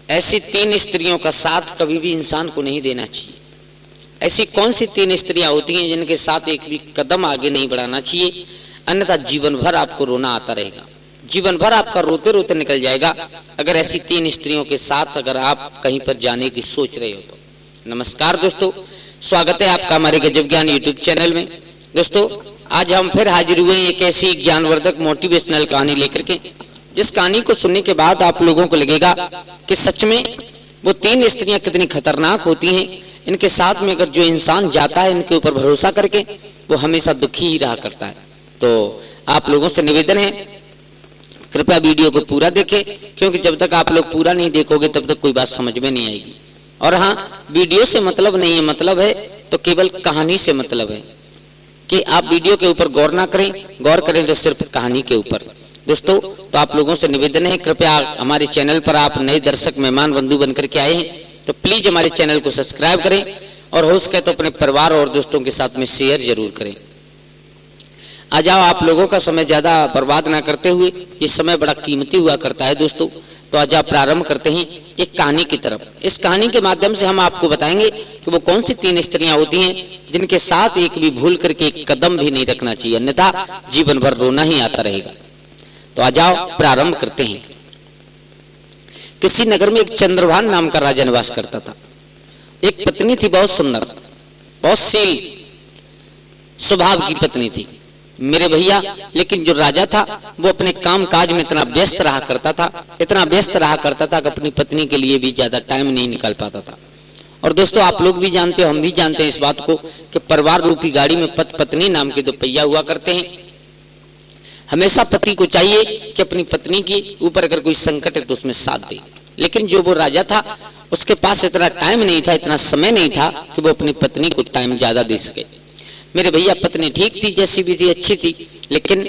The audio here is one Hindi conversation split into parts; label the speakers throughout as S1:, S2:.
S1: ऐसी 3 स्त्रियों का साथ कभी भी इंसान को नहीं देना चाहिए। ऐसी कौन सी 3 स्त्रियां होती हैं जिनके साथ एक भी कदम आगे नहीं बढ़ाना चाहिए, अन्यथा जीवन भर आपको रोना आता रहेगा, जीवन भर आपका रोते रोते निकल जाएगा अगर ऐसी 3 स्त्रियों के साथ अगर आप कहीं पर जाने की सोच रहे हो तो। नमस्कार दोस्तों, स्वागत है आपका हमारे गजब ज्ञान यूट्यूब चैनल में। दोस्तों, आज हम फिर हाजिर हुए एक ऐसी ज्ञानवर्धक मोटिवेशनल कहानी लेकर के, जिस कहानी को सुनने के बाद आप लोगों को लगेगा कि सच में वो 3 स्त्रियां कितनी खतरनाक होती हैं। इनके साथ में अगर जो इंसान जाता है इनके ऊपर भरोसा करके, वो हमेशा दुखी ही रहा करता है। तो आप लोगों से निवेदन है, कृपया वीडियो को पूरा देखें, क्योंकि जब तक आप लोग पूरा नहीं देखोगे तब तक कोई बात समझ में नहीं आएगी। और हाँ, वीडियो से मतलब नहीं है, मतलब है तो केवल कहानी से मतलब है कि आप वीडियो के ऊपर गौर ना करें, गौर करें तो सिर्फ कहानी के ऊपर। दोस्तों, तो आप लोगों से निवेदन है, कृपया हमारे चैनल पर आप नए दर्शक मेहमान बंधु बनकर के आए हैं तो प्लीज हमारे चैनल को सब्सक्राइब करें और हो सके तो अपने परिवार और दोस्तों के साथ में शेयर जरूर करें। आ जाओ, आप लोगों का समय ज्यादा बर्बाद ना करते हुए, ये समय बड़ा कीमती हुआ करता है दोस्तों। तो आज आप प्रारंभ करते हैं एक कहानी की तरफ। इस कहानी के माध्यम से हम आपको बताएंगे कि वो कौन सी 3 स्त्रियां होती हैं जिनके साथ एक भी भूल करके एक कदम भी नहीं रखना चाहिए, अन्यथा जीवन भर रोना ही आता रहेगा। तो आ जाओ, प्रारंभ करते हैं। किसी नगर में एक चंद्रभान नाम का राजा निवास करता था। एक पत्नी थी, बहुत सुंदर, बहुत शील स्वभाव की पत्नी थी मेरे भैया। लेकिन जो राजा था वो अपने काम काज में इतना व्यस्त रहा करता था, इतना व्यस्त रहा करता था कि अपनी पत्नी के लिए भी ज्यादा टाइम नहीं निकाल पाता था। और दोस्तों, आप लोग भी जानते हो, हम भी जानते हैं इस बात को कि परिवार रूपी गाड़ी में पत्नी नाम के 2 पहिया हुआ करते हैं। हमेशा पति को चाहिए कि अपनी पत्नी के ऊपर अगर कोई संकट है तो उसमें साथ दे। लेकिन जो वो राजा था उसके पास इतना टाइम नहीं था, इतना समय नहीं था कि वो अपनी पत्नी को टाइम ज्यादा दे सके। मेरे भैया, पत्नी ठीक थी, जैसी भी थी अच्छी थी, लेकिन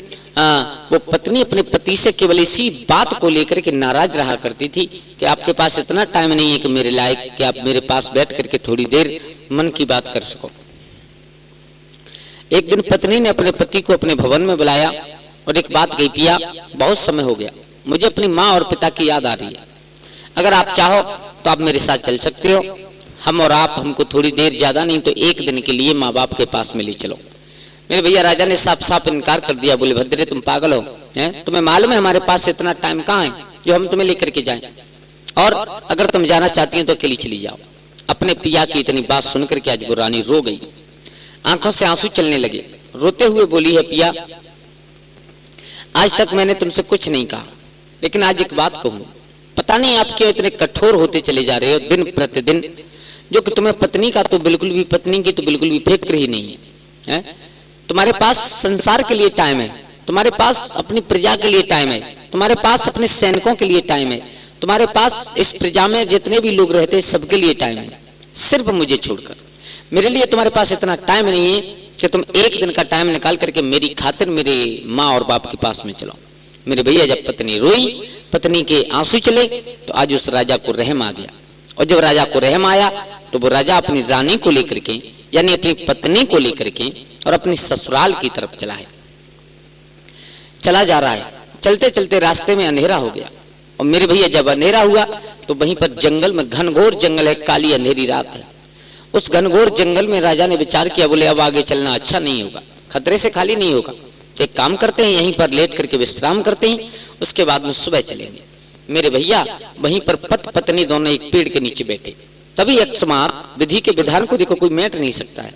S1: वो पत्नी अपने पति से केवल इसी बात को लेकर के नाराज रहा करती थी कि आपके पास इतना टाइम नहीं है कि मेरे लायक कि आप मेरे पास बैठ करके थोड़ी देर मन की बात कर सको। एक दिन पत्नी ने अपने पति को अपने भवन में बुलाया और एक बात कही, पिया बहुत समय हो गया, मुझे अपनी माँ और पिता की याद आ रही है। अगर आप चाहो तो आप मेरे साथ चल सकते हो, हम और आप, हमको थोड़ी देर, ज्यादा नहीं तो 1 दिन के लिए माँ बाप के पास में ले चलो। मेरे भैया, राजा ने साफ साफ इनकार कर दिया। बोले, भद्रे तुम पागल हो, हैं? तुम्हें मालूम है हमारे पास इतना टाइम कहाँ है जो हम तुम्हें लेकर के जाएं? और अगर तुम जाना चाहती हो तो अकेली चली जाओ। अपने पिया की इतनी बात सुनकर के आज वो रानी रो गई, आंखों से आंसू चलने लगे। रोते हुए बोली है, पिया आज तक मैंने तुमसे कुछ नहीं कहा, लेकिन आज एक बात कहूं, पता नहीं आप क्यों इतने कठोर होते चले जा रहे हो दिन प्रतिदिन, जो कि तुम्हें पत्नी का तो बिल्कुल भी, पत्नी की तो बिल्कुल भी फिक्र ही नहीं है। तुम्हारे पास संसार के लिए टाइम है, तुम्हारे पास अपनी प्रजा के लिए टाइम है, तुम्हारे पास अपने सैनिकों के लिए टाइम है, तुम्हारे पास इस प्रजा में जितने भी लोग रहते हैं सबके लिए टाइम है, सिर्फ मुझे छोड़कर। मेरे लिए तुम्हारे पास इतना टाइम नहीं है कि तुम 1 दिन का टाइम निकाल करके मेरी खातिर मेरे माँ और बाप के पास में चलो। मेरे भैया, जब पत्नी रोई, पत्नी के आंसू चले, तो आज उस राजा को रहम आ गया। और जब राजा को रहम आया तो वो राजा अपनी रानी को लेकर के, यानी अपनी पत्नी को लेकर के और अपनी ससुराल की तरफ चला जा रहा है। चलते चलते रास्ते में अंधेरा हो गया। और मेरे भैया, जब अंधेरा हुआ तो वहीं पर जंगल में, घनघोर जंगल है, काली अंधेरी रात है, उस घनघोर जंगल में राजा ने विचार किया, बोले अब आगे चलना अच्छा नहीं होगा, खतरे से खाली नहीं होगा, एक काम करते हैं, यहीं पर लेट करके विश्राम करते हैं, उसके बाद में सुबह चलेंगे। मेरे भैया, वहीं पर पत्नी दोनों एक पेड़ के नीचे बैठे। तभी अकस्मात, विधि के विधान को देखो, कोई मेट नहीं सकता है,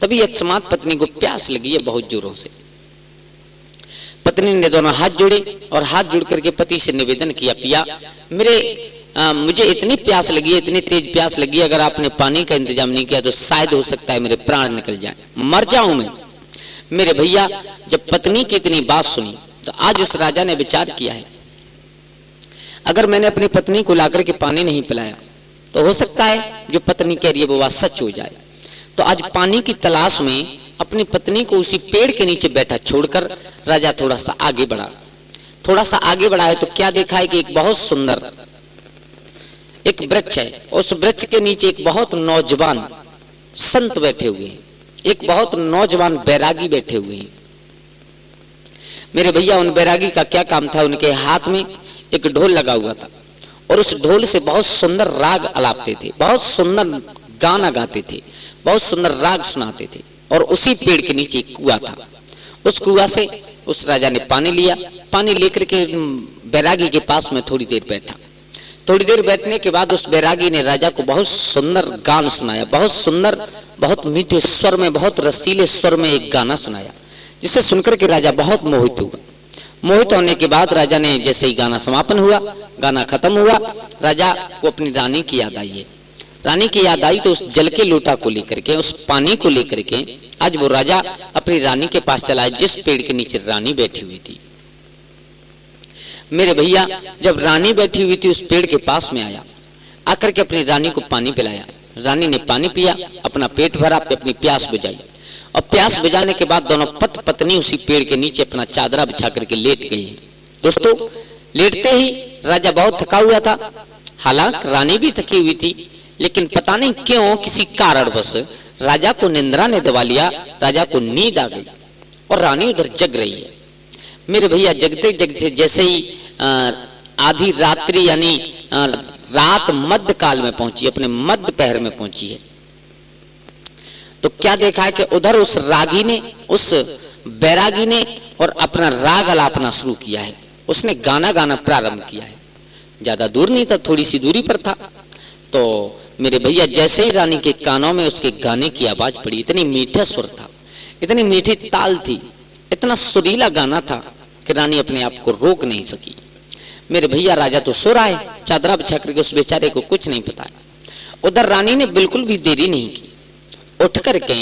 S1: तभी अकस्मात पत्नी को प्यास लगी है बहुत जोरों से। पत्नी ने दोनों हाथ जोड़े और हाथ जोड़ करके पति से निवेदन किया, पिया मुझे इतनी प्यास लगी है, इतनी तेज प्यास लगी है, अगर आपने पानी का इंतजाम नहीं किया तो शायद हो सकता है मेरे प्राण निकल जाए, मर जाऊं मैं। मेरे भैया, जब पत्नी की इतनी बात सुनी तो आज उस राजा ने विचार किया है, अगर मैंने अपनी पत्नी को लाकर के पानी नहीं पिलाया तो हो सकता है जो पत्नी कह रही है वो बात सच हो जाए। तो आज पानी की तलाश में अपनी पत्नी को उसी पेड़ के नीचे बैठा छोड़कर राजा थोड़ा सा आगे बढ़ा है तो क्या देखा है कि एक बहुत सुंदर एक वृक्ष है, उस वृक्ष के नीचे एक बहुत नौजवान संत बैठे हुए हैं, एक बहुत नौजवान बैरागी बैठे हुए हैं। मेरे भैया, उन बैरागी का क्या काम था, उनके हाथ में एक ढोल लगा हुआ था और उस ढोल से बहुत सुंदर राग अलापते थे, बहुत सुंदर गाना गाते थे, बहुत सुंदर राग सुनाते थे। और उसी पेड़ के नीचे एक कुआं था। उस कुआं से उस राजा ने पानी लिया। पानी लेकर के बैरागी के पास में थोड़ी देर बैठा। थोड़ी देर बैठने के बाद उस बैरागी ने राजा को बहुत सुंदर गान सुनाया, बहुत सुंदर, बहुत मीठे स्वर में, बहुत रसीले स्वर में एक गाना सुनाया, जिसे सुनकर के राजा बहुत मोहित हुआ। मोहित होने के बाद राजा ने, जैसे ही गाना समापन हुआ, गाना खत्म हुआ, राजा को अपनी रानी की याद आई है। रानी की याद आई तो उस जल के लोटा को लेकर के, उस पानी को लेकर के आज वो राजा अपनी रानी के पास चला, जिस पेड़ के नीचे रानी बैठी हुई थी। मेरे भैया, जब रानी बैठी हुई थी उस पेड़ के पास में आया, आकर के अपनी रानी को पानी पिलाया। रानी ने पानी पिया, अपना पेट भरा, अपनी प्यास बुझाई। और प्यास बुझाने के बाद दोनों पति पत्नी उसी पेड़ के नीचे अपना चादरा बिछा करके लेट गई। दोस्तों, लेटते ही राजा बहुत थका हुआ था, हालांकि रानी भी थकी हुई थी, लेकिन पता नहीं क्यों किसी कारणवश राजा को निंद्रा ने दबा लिया। राजा को नींद आ गई और रानी उधर जग रही है। मेरे भैया, जगते जगते जैसे ही आधी रात्रि यानी रात मध्य काल में पहुंची, अपने मध्य पहर में पहुंची है, तो क्या देखा है कि उधर उस रागी ने, उस बैरागी ने और अपना राग अलापना शुरू किया है। उसने गाना गाना प्रारंभ किया है। ज्यादा दूर नहीं था, थोड़ी सी दूरी पर था। तो मेरे भैया, जैसे ही रानी के कानों में उसके गाने की आवाज पड़ी, इतनी मीठा सुर था, इतनी मीठी ताल थी, इतना सुरीला गाना था कि रानी अपने आप को रोक नहीं सकी। मेरे भैया, राजा तो सो रहा है, चादरा बिछा करके, उस बेचारे को कुछ नहीं पता। उधर रानी ने बिल्कुल भी देरी नहीं की, उठ करके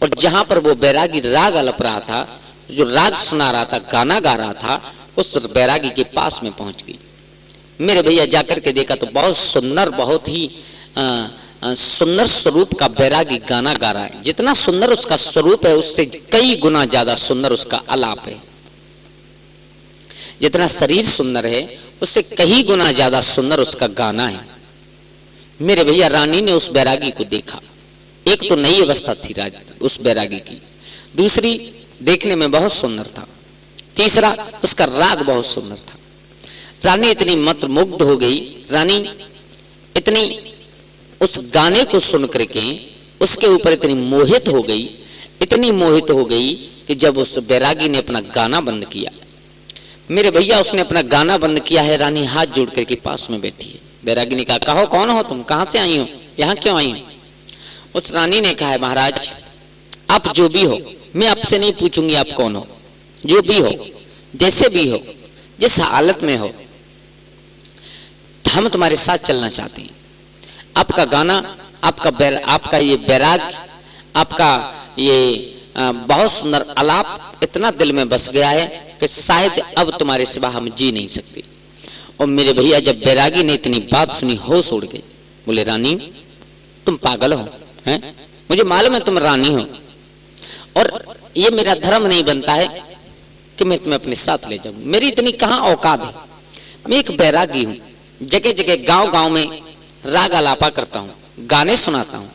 S1: और जहां पर वो बैरागी राग अलप रहा था, जो राग सुना रहा था, गाना गा रहा था, उस बैरागी के पास में पहुंच गई। मेरे भैया, जाकर के देखा तो बहुत सुंदर, बहुत ही सुंदर स्वरूप का बैरागी गाना गा रहा है। जितना सुंदर उसका स्वरूप है, उससे कई गुना ज्यादा सुंदर उसका आलाप है। जितना शरीर सुंदर है, उससे कई गुना ज्यादा सुंदर उसका गाना है। मेरे भैया, रानी ने उस बैरागी को देखा। एक तो नई अवस्था थी उस बैरागी की, दूसरी देखने में बहुत सुंदर था, तीसरा उसका राग बहुत सुंदर था। रानी इतनी मंत्रमुग्ध हो गई, रानी इतनी उस गाने को सुन करके उसके ऊपर इतनी मोहित हो गई, इतनी मोहित हो गई कि जब उस बैरागी ने अपना गाना बंद किया, मेरे भैया, उसने अपना गाना बंद किया है, रानी हाथ जोड़ करके पास में बैठी है। बैरागी ने कहा, कहो कौन हो तुम, कहां से आई हो, यहाँ क्यों आई हो? उस रानी ने कहा है, महाराज, आप जो भी हो, मैं आपसे नहीं पूछूंगी आप कौन हो, जो भी हो, जैसे भी हो, जिस हालत में हो, हम तुम्हारे साथ चलना चाहते हैं। आपका गाना, आपका ये बैराग, आपका ये बहुत सुंदर आलाप इतना दिल में बस गया है कि शायद अब तुम्हारे सिवा हम जी नहीं सकते। और मेरे भैया, जब बैरागी ने इतनी बात सुनी, होश उड़ गए। बोले, रानी, तुम पागल हो, हैं? मुझे मालूम है तुम रानी हो, और ये मेरा धर्म नहीं बनता है कि मैं तुम्हें अपने साथ ले जाऊं। मेरी इतनी कहां औकात है। मैं एक बैरागी हूं, जगह जगह गांव गांव में राग आलापा करता हूँ, गाने सुनाता हूँ,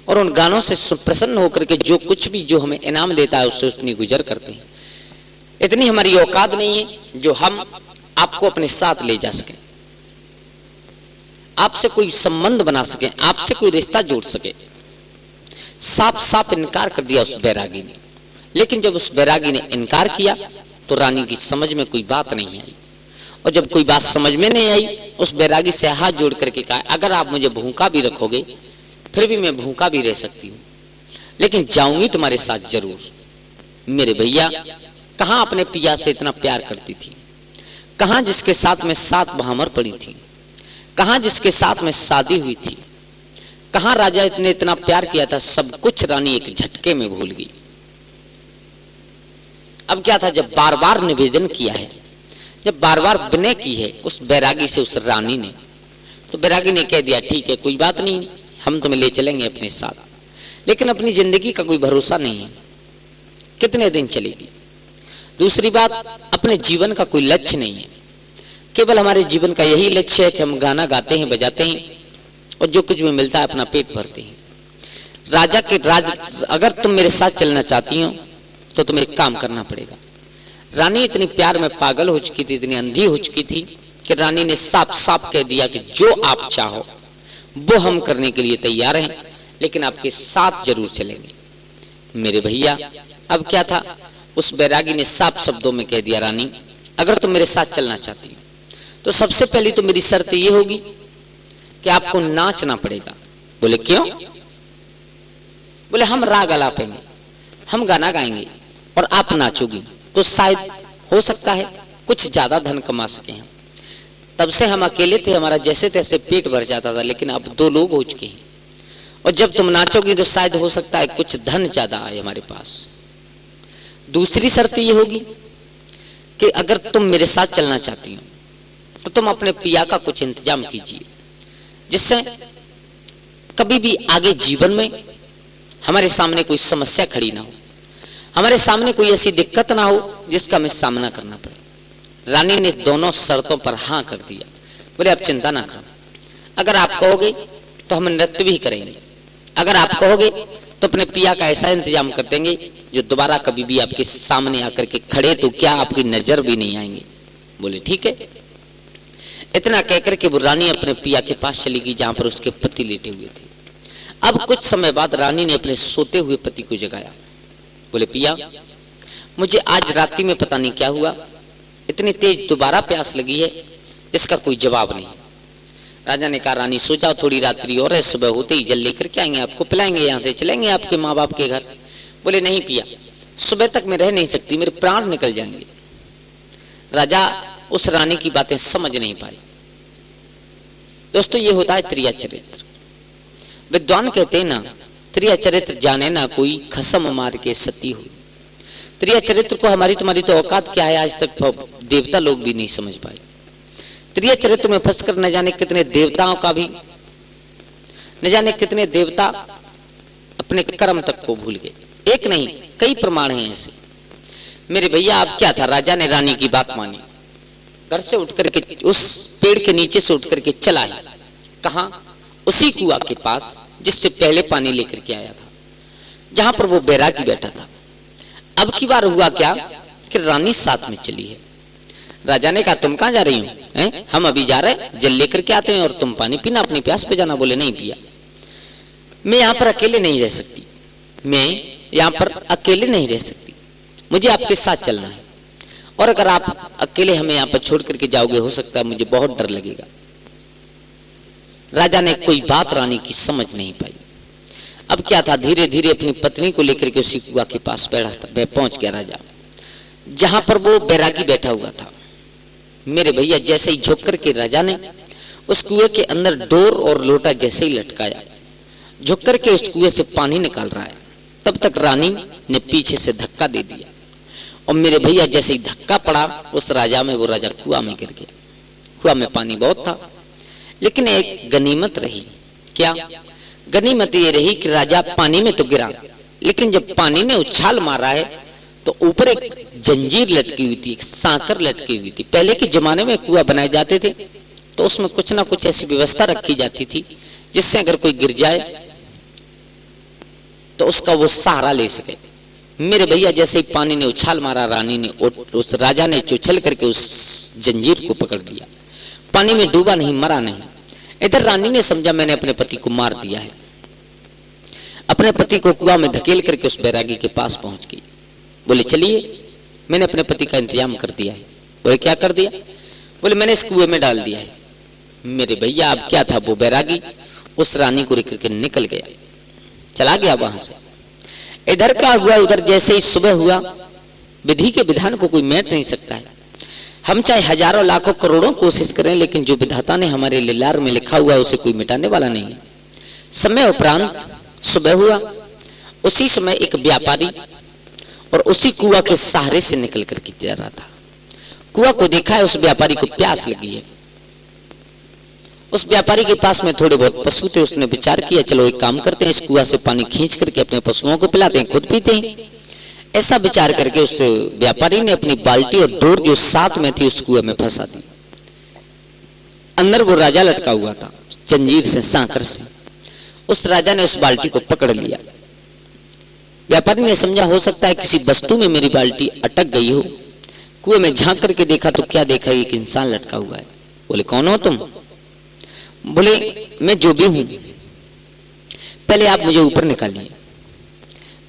S1: और उन गानों से प्रसन्न होकर के जो कुछ भी जो हमें इनाम देता है उससे उतनी गुजर करते हैं। इतनी हमारी औकात नहीं है जो हम आपको अपने साथ ले जा सके, आपसे कोई संबंध बना सके, आपसे कोई रिश्ता जोड़ सके। साफ साफ इनकार कर दिया उस बैरागी ने। लेकिन जब उस बैरागी ने इनकार किया तो रानी की समझ में कोई बात नहीं आई, और जब कोई बात समझ में नहीं आई, उस बैरागी से हाथ जोड़ करके कहा, अगर आप मुझे भूखा भी रखोगे फिर भी मैं भूखा भी रह सकती हूँ, लेकिन जाऊंगी तुम्हारे साथ जरूर। मेरे भैया, कहां अपने पिया से इतना प्यार करती थी, कहां जिसके साथ में 7 बहामर पड़ी थी, कहां जिसके साथ में शादी हुई थी, कहां राजा ने इतना प्यार किया था, सब कुछ रानी एक झटके में भूल गई। अब क्या था, जब बार बार निवेदन किया है, जब बार बार विनय की है उस बैरागी से, उस रानी ने, तो बैरागी ने कह दिया, ठीक है, कोई बात नहीं, हम तुम्हें ले चलेंगे अपने साथ, लेकिन अपनी जिंदगी का कोई भरोसा नहीं है, कितने दिन चलेगी। दूसरी बात, अपने जीवन का कोई लक्ष्य नहीं है, केवल हमारे जीवन का यही लक्ष्य है कि हम गाना गाते हैं, बजाते हैं, और जो कुछ भी मिलता है अपना पेट भरते हैं। अगर तुम मेरे साथ चलना चाहती हो तो तुम्हें एक काम करना पड़ेगा। रानी इतनी प्यार में पागल हो चुकी थी, इतनी अंधी हो चुकी थी कि रानी ने साफ साफ कह दिया कि जो आप चाहो वो हम करने के लिए तैयार हैं, लेकिन आपके साथ जरूर चलेंगे। मेरे भैया अब क्या था, उस बैरागी ने साफ शब्दों में कह दिया, रानी अगर तुम मेरे साथ चलना चाहती हो तो सबसे पहली तो मेरी शर्त ये होगी कि आपको नाचना पड़ेगा। बोले क्यों? बोले हम राग आलापेंगे, हम गाना गाएंगे और आप नाचोगी तो शायद हो सकता है कुछ ज्यादा धन कमा सके हम। तब से हम अकेले थे, हमारा जैसे तैसे पेट भर जाता था, लेकिन अब 2 लोग हो चुके हैं और जब तुम नाचोगी तो शायद हो सकता है कुछ धन ज्यादा आए हमारे पास। दूसरी शर्त ये होगी कि अगर तुम मेरे साथ चलना चाहती हो तो तुम अपने पिया का कुछ इंतजाम कीजिए, जिससे कभी भी आगे जीवन में हमारे सामने कोई समस्या खड़ी ना हो, हमारे सामने कोई ऐसी दिक्कत ना हो जिसका हमें सामना करना पड़े। रानी ने दोनों शर्तों पर हाँ कर दिया। बोले आप चिंता ना करो, अगर आप कहोगे तो हम नृत्य भी करेंगे, अगर आप कहोगे तो अपने पिया का ऐसा इंतजाम कर देंगे जो दोबारा कभी भी आपके सामने आकर के खड़े तो क्या आपकी नजर भी नहीं आएंगे। बोले ठीक है। इतना कहकर के वो रानी अपने पिया के पास चली गई जहां पर उसके पति लेटे हुए थे। अब कुछ समय बाद रानी ने अपने सोते हुए पति को जगाया। बोले पिया मुझे आज रात्रि में पता नहीं क्या हुआ, इतनी तेज दोबारा प्यास लगी है, इसका कोई जवाब नहीं। राजा ने कहा रानी सो जाओ, थोड़ी रात्रि और है, सुबह होते ही जल लेकर के आएंगे, आपको पिलाएंगे, यहाँ से चलेंगे आपके माँ बाप के घर। बोले नहीं पिया, सुबह तक मैं रह नहीं सकती, मेरे प्राण निकल जाएंगे। राजा उस रानी की बातें समझ नहीं पाए। दोस्तों ये होता है त्रिया चरित्र। विद्वान कहते हैं ना, त्रिया चरित्र जाने ना कोई, खसम मार के सती हुई। त्रिया चरित्र को हमारी तुम्हारी तो औकात क्या है, आज तक देवता लोग भी नहीं समझ पाए। त्रिया चरित्र में फंसकर न जाने कितने देवताओं का भी, न जाने कितने देवता अपने कर्म तक को भूल गए। एक नहीं कई प्रमाण हैं ऐसे। मेरे भैया अब क्या था, राजा ने रानी की बात मानी, घर से उठ करके उस पेड़ के नीचे से उठ करके चला है। कहां? उसी कुआं के पास जिससे पहले पानी लेकर के आया था, जहां पर वो बैरागी बैठा था। अब की बार हुआ क्या कि रानी साथ में चली है। राजा ने कहा तुम कहां जा रही हो? हम अभी जा रहे हैं, जल लेकर के आते हैं और तुम पानी पीना, अपनी प्यास पे जाना। बोले नहीं पिया, मैं यहाँ पर अकेले नहीं रह सकती, मैं यहाँ पर अकेले नहीं रह सकती, मुझे आपके साथ चलना है, और अगर आप अकेले हमें यहाँ पर छोड़ करके जाओगे हो सकता है मुझे बहुत डर लगेगा। राजा ने कोई बात रानी की समझ नहीं पाई। अब क्या था, धीरे धीरे अपनी पत्नी को लेकर के उसी कुआं के पास पहुंच गया राजा, जहां पर वो बैरागी बैठा हुआ था। मेरे भैया जैसे ही झुक करके राजा ने उस कुएं के अंदर डोर और लोटा जैसे ही लटकाया, झुक करके उस कुएं से पानी निकाल रहा है, तब तक रानी ने पीछे से धक्का दे दिया और मेरे भैया जैसे ही धक्का पड़ा उस राजा में, वो राजा कुआं में गिर गया। कुआं में पानी बहुत था, लेकिन एक गनीमत रही। क्या गनीमत ये रही कि राजा पानी में तो गिरा, लेकिन जब पानी ने उछाल मारा है तो ऊपर एक जंजीर लटकी हुई थी, एक सांकर लटकी हुई थी। पहले के जमाने में कुआं बनाए जाते थे तो उसमें कुछ ना कुछ ऐसी व्यवस्था रखी जाती थी जिससे अगर कोई गिर जाए तो उसका वो सहारा ले सके। मेरे भैया जैसे ही पानी ने उछाल मारा, रानी ने उस राजा ने उछल करके उस जंजीर को पकड़ लिया। पानी में डूबा नहीं, मरा नहीं। इधर रानी ने समझा मैंने अपने पति को मार दिया है, अपने पति को कुआं में धकेल करके उस बैरागी के पास पहुंच गई। बोले चलिए मैंने अपने पति का इंतजाम कर दिया है। बोले क्या कर दिया? बोले मैंने इस कुएं में डाल दिया है। मेरे भैया अब क्या था, वो बैरागी उस रानी को लेकर के निकल गया, चला गया वहां से। इधर का हुआ उधर, जैसे ही सुबह हुआ, विधि के विधान को कोई मेट नहीं सकता है। हम चाहे हजारों लाखों करोड़ों कोशिश करें, लेकिन जो विधाता ने हमारे लिलार में लिखा हुआ है उसे कोई मिटाने वाला नहीं है। समय उपरांत सुबह हुआ, उसी समय एक व्यापारी और उसी कुआं के सहारे से निकल करके जा रहा था। कुआं को देखा है, उस व्यापारी को प्यास लगी है। उस व्यापारी के पास में थोड़े बहुत पशु थे, उसने विचार किया चलो एक काम करते हैं, इस कुआं से पानी खींच करके अपने पशुओं को पिलाते हैं, खुद पीते हैं। ऐसा विचार करके उस व्यापारी ने अपनी बाल्टी और डोर जो साथ में थी उस कुएं में फंसा दी। अंदर वो राजा लटका हुआ था जंजीर से, सांकर से। उस राजा ने उस बाल्टी को पकड़ लिया। व्यापारी ने समझा हो सकता है किसी वस्तु में मेरी बाल्टी अटक गई हो। कुएं में झांक करके देखा तो क्या देखा, एक इंसान लटका हुआ है। बोले कौन हो तुम? बोले मैं जो भी हूं, पहले आप मुझे ऊपर निकालिए।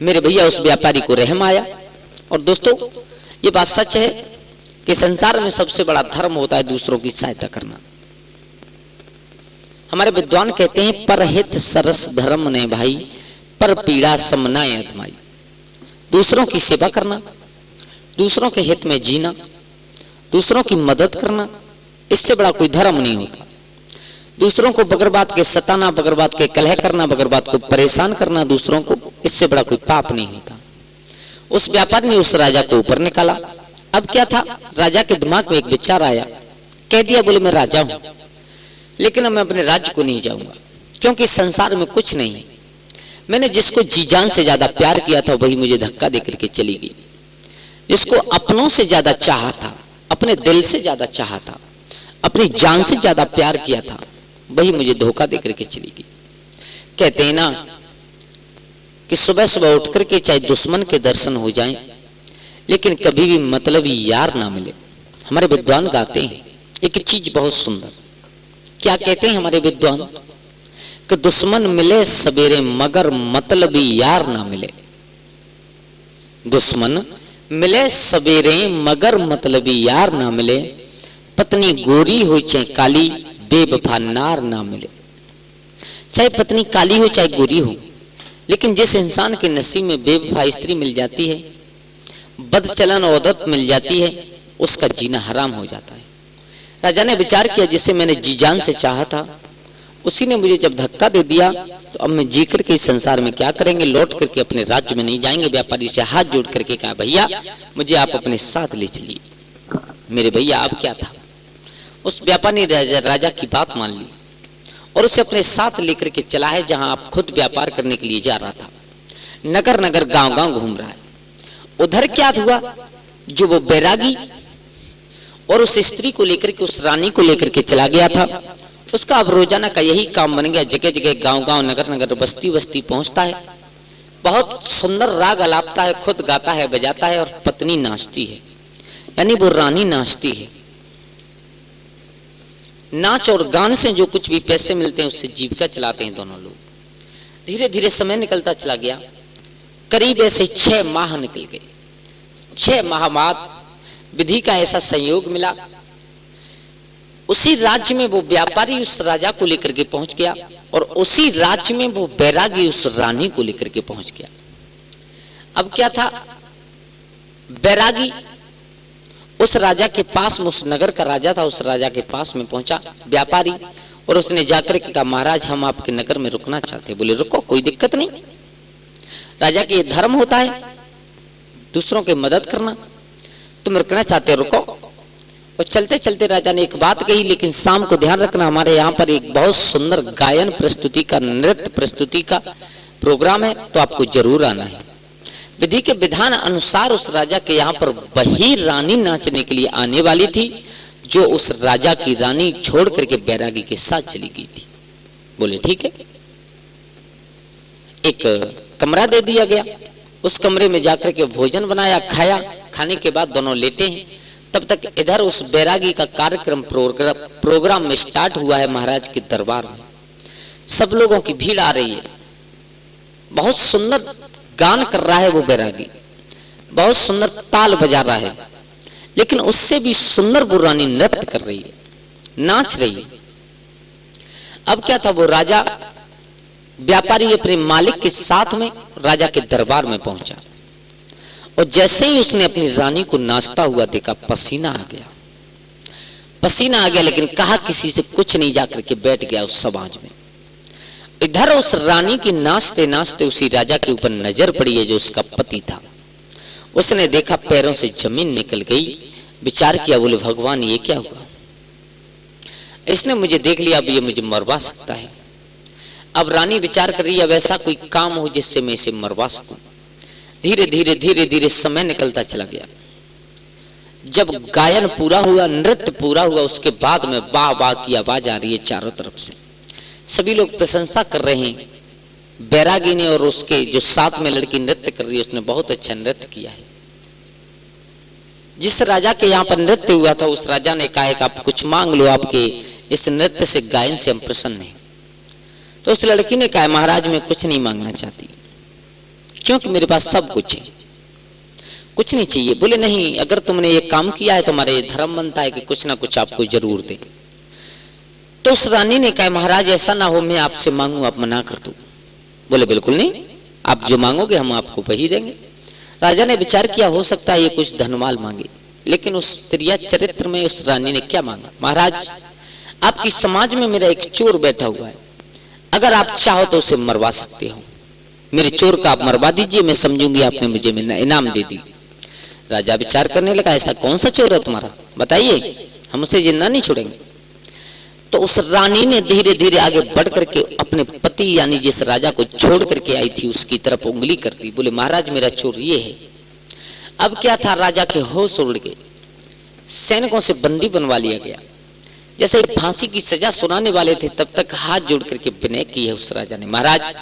S1: मेरे भैया उस व्यापारी को रहम आया। और दोस्तों ये बात सच है कि संसार में सबसे बड़ा धर्म होता है दूसरों की सहायता करना। हमारे विद्वान कहते हैं परहित सरस धर्म ने भाई, पर पीड़ा समनाय अधमाई। दूसरों की सेवा करना, दूसरों के हित में जीना, दूसरों की मदद करना, इससे बड़ा कोई धर्म नहीं होता। दूसरों को बगैर बात के सताना, बगैर बात के कलह करना, बगैर बात को परेशान करना दूसरों को, इससे बड़ा कोई पाप नहीं होता। उस व्यापारी ने उस राजा को ऊपर निकाला। अब क्या था, राजा के दिमाग में एक विचार आया, कह दिया बोले मैं राजा हूं, लेकिन अब मैं अपने राज्य को नहीं जाऊंगा, क्योंकि संसार में कुछ नहीं है। मैंने जिसको जी जान से ज्यादा प्यार किया था वही मुझे धक्का देकर के चली गई। जिसको अपनों से ज्यादा चाहा था, अपने दिल से ज्यादा चाहा था, अपनी जान से ज्यादा प्यार किया था, वही मुझे धोखा देकर के चली गई। कहते हैं ना कि सुबह सुबह उठ करके चाहे दुश्मन के दर्शन हो जाएं, लेकिन कभी भी मतलबी यार ना मिले। हमारे विद्वान गाते हैं एक चीज बहुत सुंदर, क्या कहते हैं हमारे विद्वान कि दुश्मन मिले सवेरे मगर मतलबी यार ना मिले। दुश्मन मिले सवेरे मगर मतलबी यार ना मिले, पत्नी गोरी हो चाहे काली बेवफा नार ना मिले। चाहे पत्नी काली हो चाहे गोरी हो, लेकिन जिस इंसान के नसीब में बेवफा स्त्री मिल जाती है, बदचलन औदत मिल जाती है, उसका जीना हराम हो जाता है। राजा ने विचार किया जिसे मैंने जी जान से चाहा था, उसी ने मुझे जब धक्का दे दिया, तो अब मैं जी करके इस संसार में क्या करेंगे, लौट करके अपने राज्य में नहीं जाएंगे। व्यापारी से हाथ जोड़ करके कहा भैया मुझे आप अपने साथ ले चलिए। मेरे भैया अब क्या था, उस व्यापारी ने राजा की बात मान ली और उसे अपने साथ लेकर के चला है जहां आप खुद व्यापार करने के लिए जा रहा था। नगर नगर गांव गांव घूम रहा है। उधर क्या हुआ, जो वो बैरागी और उस स्त्री को लेकर के, उस रानी को लेकर के चला गया था, उसका अब रोजाना का यही काम बन गया। जगह जगह गांव गांव नगर नगर बस्ती बस्ती पहुंचता है, बहुत सुंदर राग अलापता है, खुद गाता है बजाता है और पत्नी नाचती है, यानी वो रानी नाचती है। नाच और गान से जो कुछ भी पैसे मिलते हैं उससे जीविका चलाते हैं दोनों लोग। धीरे धीरे समय निकलता चला गया, करीब ऐसे 6 माह निकल गए। 6 माह बाद विधि का ऐसा संयोग मिला, उसी राज्य में वो व्यापारी उस राजा को लेकर के पहुंच गया और उसी राज्य में वो बैरागी उस रानी को लेकर के पहुंच गया। अब क्या था, बैरागी उस राजा के पास में, उस नगर का राजा था, उस राजा के पास में पहुंचा व्यापारी और उसने जाकर के कहा महाराज हम आपके नगर में रुकना चाहते। बोले रुको, कोई दिक्कत नहीं, राजा के धर्म होता है दूसरों की मदद करना, तुम रुकना चाहते हो रुको। और चलते चलते राजा ने एक बात कही, लेकिन शाम को ध्यान रखना हमारे यहाँ पर एक बहुत सुंदर गायन प्रस्तुति का, नृत्य प्रस्तुति का प्रोग्राम है, तो आपको जरूर आना है। विधि के विधान अनुसार उस राजा के यहाँ पर वही रानी नाचने के लिए आने वाली थी जो उस राजा की रानी छोड़ करके बैरागी के साथ चली गई थी। बोले ठीक है। एक कमरा दे दिया गया, उस कमरे में जाकर के भोजन बनाया, खाया, खाने के बाद दोनों लेटे हैं। तब तक इधर उस बैरागी का कार्यक्रम प्रोग्राम में स्टार्ट हुआ है महाराज के दरबार में। सब लोगों की भीड़ आ रही है, बहुत सुंदर गान कर रहा है वो बैरागी, बहुत सुंदर ताल बजा रहा है, लेकिन उससे भी सुंदर वो रानी नृत्य कर रही है, नाच रही है। अब क्या था, वो राजा व्यापारी अपने मालिक के साथ में राजा के दरबार में पहुंचा और जैसे ही उसने अपनी रानी को नाचता हुआ देखा, पसीना आ गया, पसीना आ गया, लेकिन कहा किसी से कुछ नहीं, जाकर के बैठ गया उस समाज में। इधर उस रानी की नाचते नाचते उसी राजा के ऊपर नजर पड़ी है जो उसका पति था। उसने देखा पैरों से जमीन निकल गई, विचार किया, बोले भगवान ये क्या हुआ, इसने मुझे देख लिया, अब ये मुझे मरवा सकता है। अब रानी विचार कर रही है, अब ऐसा कोई काम हो जिससे मैं इसे मरवा सकूं। धीरे धीरे धीरे धीरे समय निकलता चला गया। जब गायन पूरा हुआ, नृत्य पूरा हुआ, उसके बाद में वाह वाह की आवाज आ रही है चारों तरफ से, सभी लोग प्रशंसा कर रहे हैं बैरागी ने, और उसके जो साथ में लड़की नृत्य कर रही है उसने बहुत अच्छा नृत्य किया है। जिस राजा के यहाँ पर नृत्य हुआ था उस राजा ने कहा कि आप कुछ मांग लो, आपके इस नृत्य से, गायन से हम प्रसन्न हैं। तो उस लड़की ने कहा महाराज मैं कुछ नहीं मांगना चाहती, क्योंकि मेरे पास सब कुछ है, कुछ नहीं चाहिए। बोले नहीं, अगर तुमने ये काम किया है तुम्हारा ये धर्म बनता है कि कुछ ना कुछ आपको जरूर दे। तो उस रानी ने कहा महाराज ऐसा ना हो मैं आपसे मांगू आप मना कर दो। बोले बिल्कुल नहीं, आप जो मांगोगे हम आपको वही देंगे। राजा ने विचार किया हो सकता है ये कुछ धनमाल मांगे, लेकिन उस स्त्रिया चरित्र में उस रानी ने क्या मांगा, महाराज आपकी समाज में मेरा एक चोर बैठा हुआ है, अगर आप चाहो तो उसे मरवा सकते हो, मेरे चोर का आप मरवा दीजिए, मैं समझूंगी आपने मुझे इनाम दे दी। राजा विचार करने लगा ऐसा कौन सा चोर है तुम्हारा, बताइए, हम उसे जिंदा नहीं छोड़ेंगे। तो उस रानी ने धीरे धीरे आगे बढ़ करके अपने पति यानी जिस राजा को छोड़ करके आई थी उसकी तरफ उंगली कर दी। बोले महाराज मेरा चोर ये है। अब क्या था, राजा के होश उड़ गए, सैनिकों से बंदी बनवा लिया गया। जैसे फांसी की सजा सुनाने वाले थे तब तक हाथ जोड़ करके विनय की है उस राजा ने, महाराज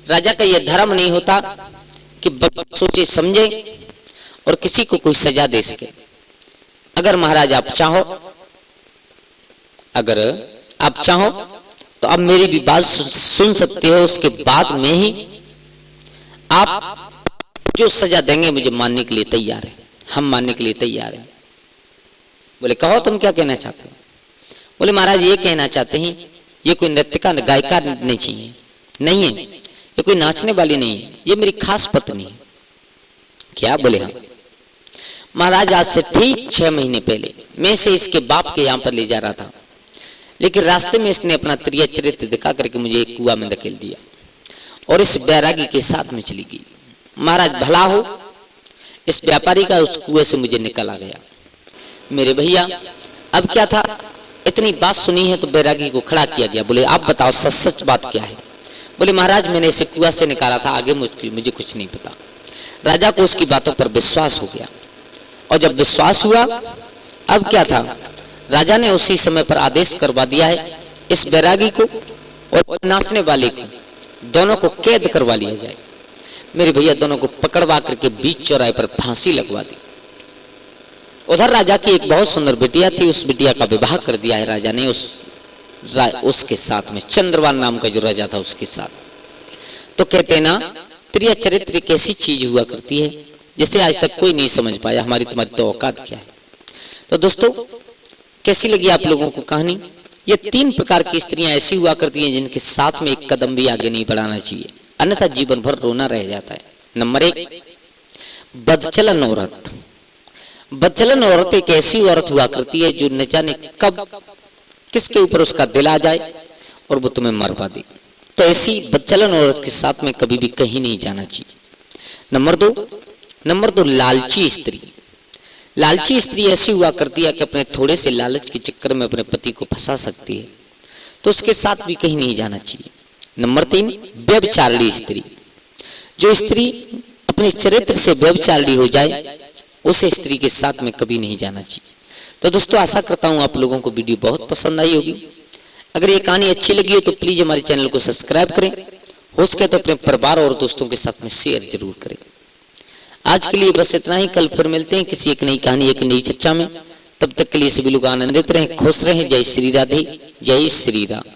S1: राजा का यह धर्म नहीं होता कि सोचे समझे और किसी को कोई सजा दे सके। अगर महाराज आप चाहो, अगर आप चाहो तो अब मेरी भी बात सुन सकते हो, उसके बाद में ही आप जो सजा देंगे मुझे मानने के लिए तैयार है, हम मानने के लिए तैयार हैं। बोले कहो तुम क्या कहना चाहते हो। बोले महाराज ये कहना चाहते हैं ये कोई नृत्यिका गायिका नहीं चाहिए, नहीं है, ये कोई नाचने वाली नहीं है, ये मेरी खास पत्नी है। क्या? बोले हाँ। महाराज आज से ठीक 6 महीने पहले मैं इसे इसके बाप के यहाँ पर ले जा रहा था, लेकिन रास्ते में इसने अपना त्रिया चरित्र दिखा करके मुझे एक कुआं में धकेल दिया और इस बैरागी के साथ में चली गई। महाराज भला हो इस व्यापारी का उस कुएं से मुझे निकल आ गया। मेरे भैया अब क्या था, इतनी बात सुनी है तो बैरागी को खड़ा किया गया। बोले आप बताओ सच सच बात क्या है। बोले महाराज मैंने इसे कुआं से निकाला था, आगे मुझे कुछ नहीं पता। राजा को उसकी बातों पर विश्वास हो गया और जब विश्वास हुआ अब क्या था, राजा ने उसी समय पर आदेश करवा दिया है इस बैरागी को और नाचने वाले को दोनों को कैद करवा लिया जाए। मेरे भैया दोनों को पकड़वा करके बीच चौराहे पर फांसी लगवा दी। उधर राजा की एक बहुत सुंदर बिटिया थी, उस बिटिया का विवाह कर दिया है राजा ने उसके साथ में, चंद्रवान नाम का जो राजा था उसके साथ। तो कहते ना त्रिया चरित्र एक ऐसी चीज हुआ करती है जिसे आज तक कोई नहीं समझ पाया, हमारी तुम्हारी तो औकात क्या है। तो दोस्तों कैसी लगी आप लोगों को कहानी। ये 3 प्रकार की स्त्रियां ऐसी हुआ करती हैं जिनके साथ में एक कदम भी आगे नहीं बढ़ाना चाहिए, अन्यथा जीवन भर रोना रह जाता है। नंबर 1 बदचलन औरत। बदचलन औरत एक ऐसी औरत हुआ करती है जो न जाने कब किसके ऊपर उसका दिल आ जाए और वो तुम्हें मरवा दे। तो ऐसी बदचलन औरत के साथ में कभी भी कहीं नहीं जाना चाहिए। नंबर 2 लालची स्त्री। लालची स्त्री ऐसी हुआ करती है कि अपने थोड़े से लालच के चक्कर में अपने पति को फंसा सकती है, तो उसके साथ भी कहीं नहीं जाना चाहिए। नंबर 3 व्यभिचारिणी स्त्री। जो स्त्री अपने चरित्र से व्यभिचारिणी हो जाए उसे स्त्री के साथ में कभी नहीं जाना चाहिए। तो दोस्तों आशा करता हूँ आप लोगों को वीडियो बहुत पसंद आई होगी। अगर ये कहानी अच्छी लगी हो तो प्लीज हमारे चैनल को सब्सक्राइब करें, हो सके तो अपने परिवार और दोस्तों के साथ में शेयर जरूर करें। आज के लिए बस इतना ही, कल फिर मिलते हैं किसी एक नई कहानी एक नई चर्चा में। तब तक के लिए सभी लोग आनंदित रहें, खुश रहें। जय श्री राधे, जय श्री राम।